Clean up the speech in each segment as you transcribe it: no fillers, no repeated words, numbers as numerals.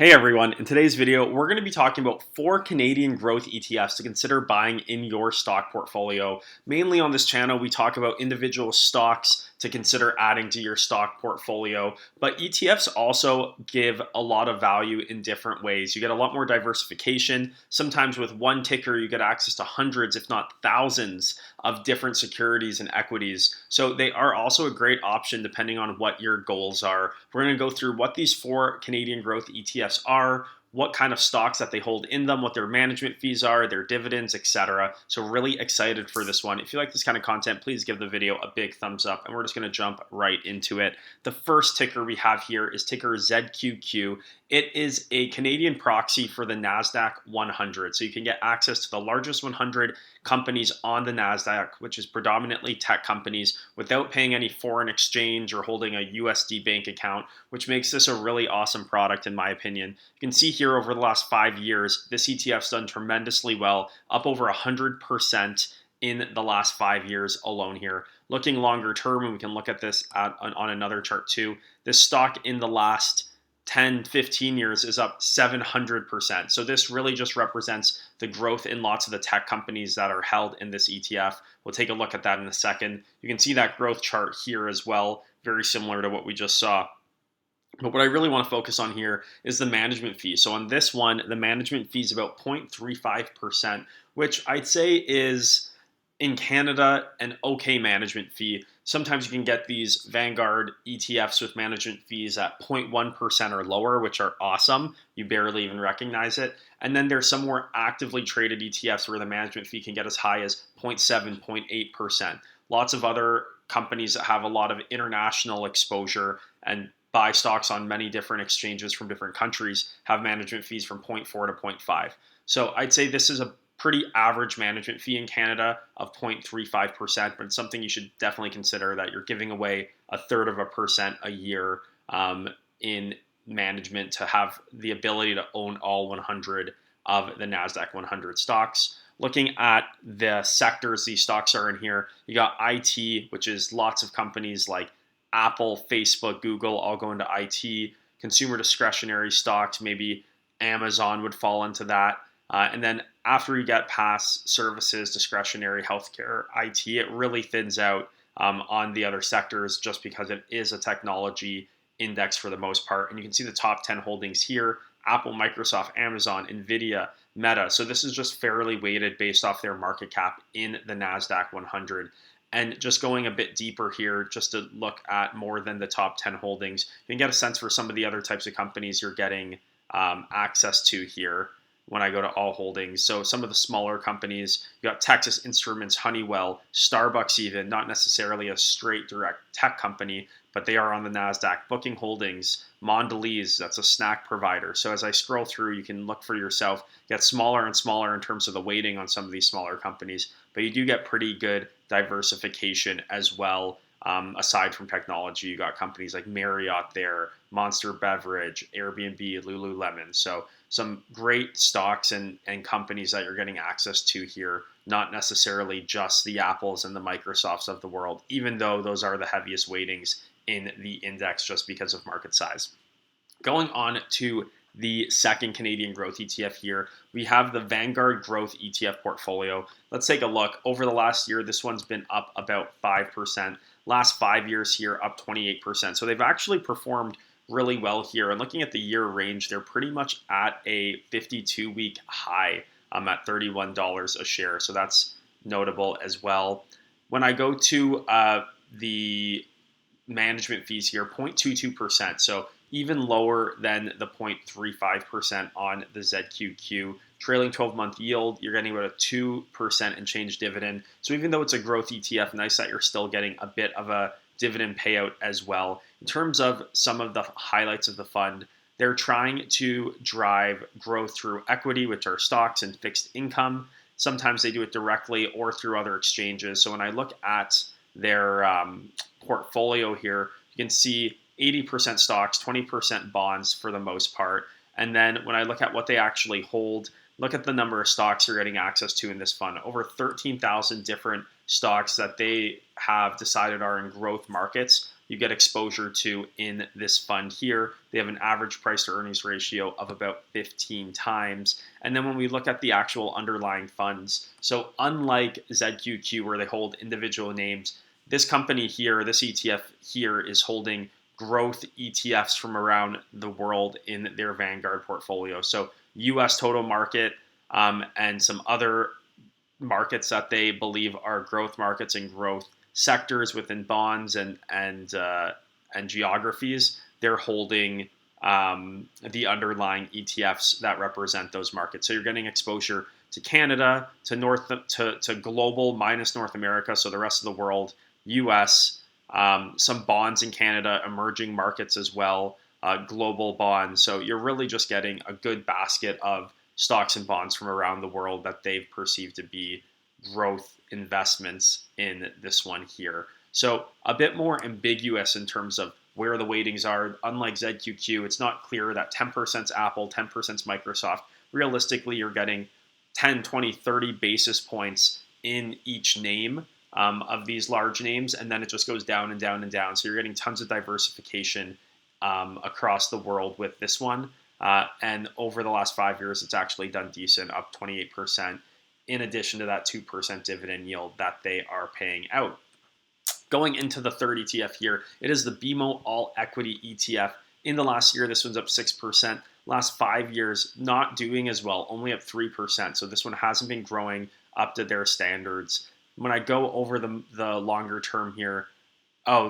Hey everyone, in today's video, we're going to be talking about 4 Canadian growth ETFs to consider buying in your stock portfolio. Mainly on this channel, we talk about individual stocks to consider adding to your stock portfolio, but ETFs also give a lot of value in different ways. You get a lot more diversification. Sometimes with one ticker, you get access to hundreds, if not thousands, of different securities and equities. So they are also a great option depending on what your goals are. We're going to go through what these 4 Canadian growth ETFs are, what kind of stocks that they hold in them, what their management fees are, their dividends, etc. So really excited for this one. If you like this kind of content, please give the video a big thumbs up, and we're just going to jump right into it. The first ticker we have here is ticker ZQQ. It is a Canadian proxy for the NASDAQ 100. So you can get access to the largest 100 companies on the NASDAQ, which is predominantly tech companies, without paying any foreign exchange or holding a USD bank account, which makes this a really awesome product in my opinion. You can see here over the last 5 years, this ETF's done tremendously well, up over 100% in the last 5 years alone here. Looking longer term, and we can look at this on another chart too, this stock in the last 10, 15 years is up 700%. So this really just represents the growth in lots of the tech companies that are held in this ETF. We'll take a look at that in a second. You can see that growth chart here as well, very similar to what we just saw. But what I really want to focus on here is the management fee. So on this one, the management fee is about 0.35%, which I'd say is in Canada an okay management fee. Sometimes you can get these Vanguard ETFs with management fees at 0.1% or lower, which are awesome. You barely even recognize it. And then there's some more actively traded ETFs where the management fee can get as high as 0.7, 0.8%. Lots of other companies that have a lot of international exposure and buy stocks on many different exchanges from different countries have management fees from 0.4 to 0.5. So I'd say this is a pretty average management fee in Canada of 0.35%, but it's something you should definitely consider, that you're giving away 1/3% a year in management to have the ability to own all 100 of the NASDAQ 100 stocks. Looking at the sectors these stocks are in here, you got IT, which is lots of companies like Apple, Facebook, Google all go into IT. Consumer discretionary stocks, maybe Amazon would fall into that. And then after you get past services, discretionary, healthcare, IT, it really thins out on the other sectors just because it is a technology index for the most part. And you can see the top 10 holdings here: Apple, Microsoft, Amazon, Nvidia, Meta. So this is just fairly weighted based off their market cap in the NASDAQ 100. And just going a bit deeper here, just to look at more than the top 10 holdings, you can get a sense for some of the other types of companies you're getting access to here when I go to all holdings. So some of the smaller companies, you got Texas Instruments, Honeywell, Starbucks even, not necessarily a straight direct tech company, but they are on the NASDAQ. Booking Holdings, Mondelez, that's a snack provider. So as I scroll through, you can look for yourself, get smaller and smaller in terms of the weighting on some of these smaller companies, but you do get pretty good diversification as well. Aside from technology, you got companies like Marriott there, Monster Beverage, Airbnb, Lululemon. So some great stocks and companies that you're getting access to here, not necessarily just the Apples and the Microsofts of the world, even though those are the heaviest weightings in the index just because of market size. Going on to the second Canadian growth ETF here, we have the Vanguard Growth ETF portfolio. Let's take a look. Over the last year, this one's been up about 5%. Last 5 years here, up 28%. So they've actually performed really well here. And looking at the year range, they're pretty much at a 52-week high at $31 a share. So that's notable as well. When I go to the management fees here, 0.22%. So even lower than the 0.35% on the ZQQ. Trailing 12-month yield, you're getting about a 2% and change dividend. So even though it's a growth ETF, nice that you're still getting a bit of a dividend payout as well. In terms of some of the highlights of the fund, they're trying to drive growth through equity, which are stocks and fixed income. Sometimes they do it directly or through other exchanges. So when I look at their portfolio here, you can see 80% stocks, 20% bonds for the most part. And then when I look at what they actually hold, look at the number of stocks you're getting access to in this fund. Over 13,000 different stocks that they have decided are in growth markets. you get exposure to in this fund here. They have an average price to earnings ratio of about 15 times. And then when we look at the actual underlying funds, so unlike ZQQ where they hold individual names, this company here, this ETF here is holding growth ETFs from around the world in their Vanguard portfolio. So US total market and some other markets that they believe are growth markets and growth sectors within bonds and geographies. They're holding the underlying ETFs that represent those markets. So you're getting exposure to Canada, to global minus North America, so the rest of the world, US, some bonds in Canada, emerging markets as well, global bonds. So you're really just getting a good basket of stocks and bonds from around the world that they've perceived to be growth investments in this one here. So a bit more ambiguous in terms of where the weightings are. Unlike ZQQ, it's not clear that 10% is Apple, 10% is Microsoft. Realistically, you're getting 10, 20, 30 basis points in each name of these large names, and then it just goes down and down and down. So you're getting tons of diversification across the world with this one. And over the last 5 years, it's actually done decent, up 28%, in addition to that 2% dividend yield that they are paying out. Going into the third ETF here, it is the BMO All Equity ETF. In the last year, this one's up 6%. Last 5 years, not doing as well, only up 3%. So this one hasn't been growing up to their standards. When I go over the longer term here,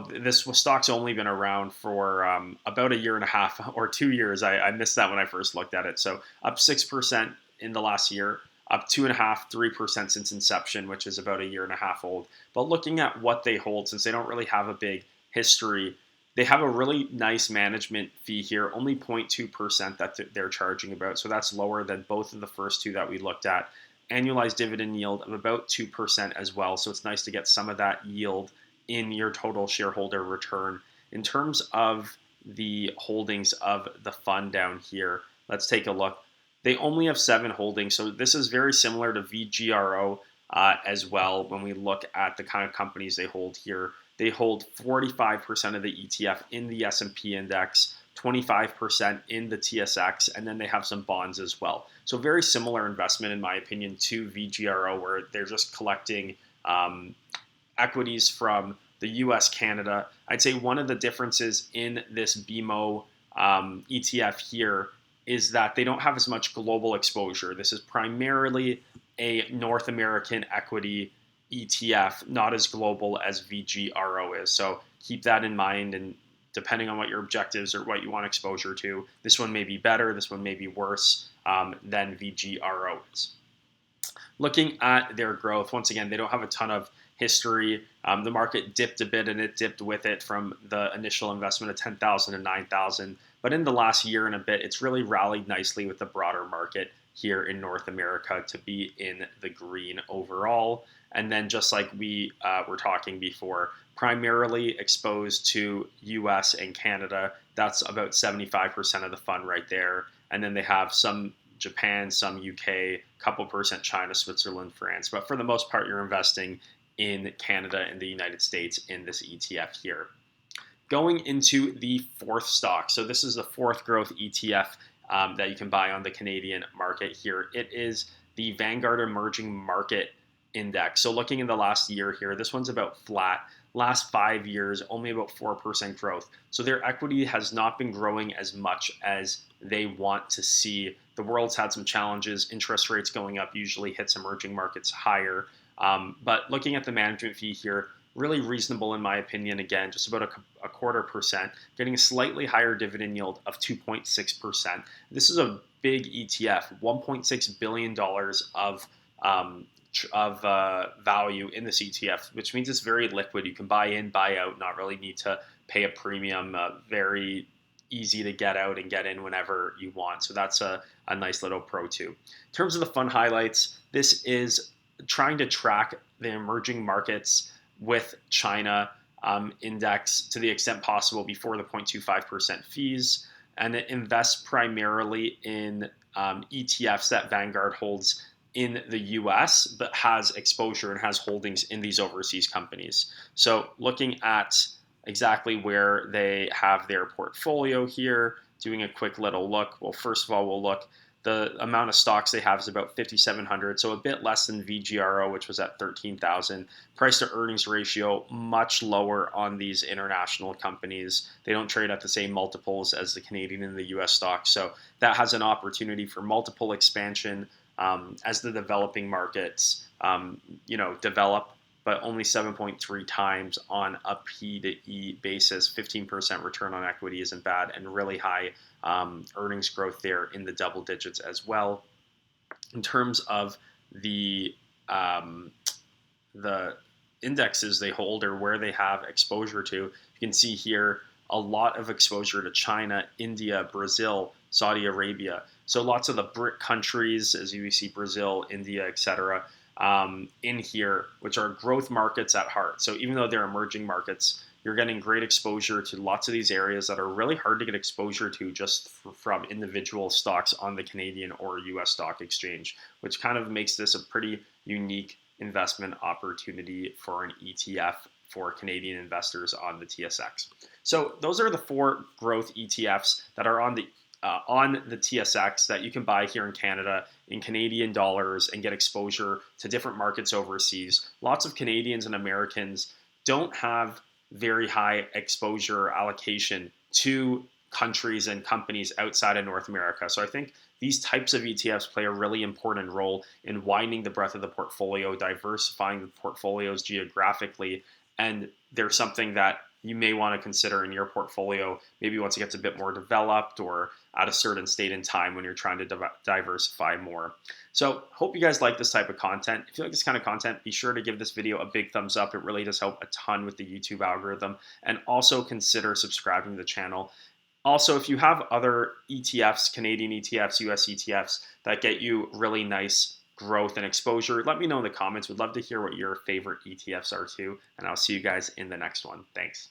this stock's only been around for about a year and a half or 2 years. I missed that when I first looked at it. So up 6% in the last year, up 2.5%, 3% since inception, which is about a year and a half old. But looking at what they hold, since they don't really have a big history, they have a really nice management fee here, only 0.2% that they're charging about. So that's lower than both of the first two that we looked at. Annualized dividend yield of about 2% as well. So it's nice to get some of that yield in your total shareholder return. In terms of the holdings of the fund down here, let's take a look. They only have 7 holdings, so this is very similar to VGRO as well. When we look at the kind of companies they hold here, they hold 45% of the ETF in the S&P index, 25% in the TSX, and then they have some bonds as well. So very similar investment, in my opinion, to VGRO, where they're just collecting equities from the US, Canada. I'd say one of the differences in this BMO ETF here is that they don't have as much global exposure. This is primarily a North American equity ETF, not as global as VGRO is. So keep that in mind, and depending on what your objectives or what you want exposure to, this one may be better, this one may be worse than VGRO is. Looking at their growth, once again, they don't have a ton of history. The market dipped a bit, and it dipped with it from the initial investment of 10,000 to 9,000. But in the last year and a bit, it's really rallied nicely with the broader market here in North America to be in the green overall. And then just like we were talking before, primarily exposed to US and Canada. That's about 75% of the fund right there. And then they have some Japan, some UK, couple percent China, Switzerland, France. But for the most part, you're investing in Canada and the United States in this ETF here. Going into the fourth stock. So this is the fourth growth ETF that you can buy on the Canadian market here. It is the Vanguard Emerging Market Index. So looking in the last year here, this one's about flat. Last 5 years, only about 4% growth. So their equity has not been growing as much as they want to see. The world's had some challenges. Interest rates going up usually hits emerging markets higher. But looking at the management fee here, really reasonable in my opinion. Again, just about a 0.25%, getting a slightly higher dividend yield of 2.6%. This is a big ETF, $1.6 billion of value in this ETF, which means it's very liquid. You can buy in, buy out, not really need to pay a premium, very easy to get out and get in whenever you want. So that's a nice little pro too. In terms of the fund highlights, this is trying to track the emerging markets with China index to the extent possible before the 0.25% fees, and it invests primarily in ETFs that Vanguard holds in the US, but has exposure and has holdings in these overseas companies. So looking at exactly where they have their portfolio here. Doing a quick little look. Well, first of all, we'll look. The amount of stocks they have is about 5,700, so a bit less than VGRO, which was at 13,000. Price to earnings ratio much lower on these international companies. They don't trade at the same multiples as the Canadian and the US stocks, so that has an opportunity for multiple expansion as the developing markets, develop. But only 7.3 times on a P to E basis. 15% return on equity isn't bad, and really high earnings growth there in the double digits as well. In terms of the um, the indexes they hold or where they have exposure to, you can see here a lot of exposure to China, India, Brazil, Saudi Arabia. So lots of the BRIC countries, as you see, Brazil, India, etc., in here, which are growth markets at heart. So even though they're emerging markets, you're getting great exposure to lots of these areas that are really hard to get exposure to just from individual stocks on the Canadian or US stock exchange, which kind of makes this a pretty unique investment opportunity for an ETF for Canadian investors on the TSX. So those are the 4 growth ETFs that are on the TSX that you can buy here in Canada in Canadian dollars and get exposure to different markets overseas. Lots of Canadians and Americans don't have very high exposure allocation to countries and companies outside of North America. So I think these types of ETFs play a really important role in widening the breadth of the portfolio, diversifying the portfolios geographically, and they're something that you may want to consider in your portfolio, maybe once it gets a bit more developed or at a certain state in time when you're trying to diversify more. So hope you guys like this type of content. If you like this kind of content, be sure to give this video a big thumbs up. It really does help a ton with the YouTube algorithm. And also consider subscribing to the channel. Also, if you have other ETFs, Canadian ETFs, US ETFs, that get you really nice growth and exposure, let me know in the comments. We'd love to hear what your favorite ETFs are too. And I'll see you guys in the next one. Thanks.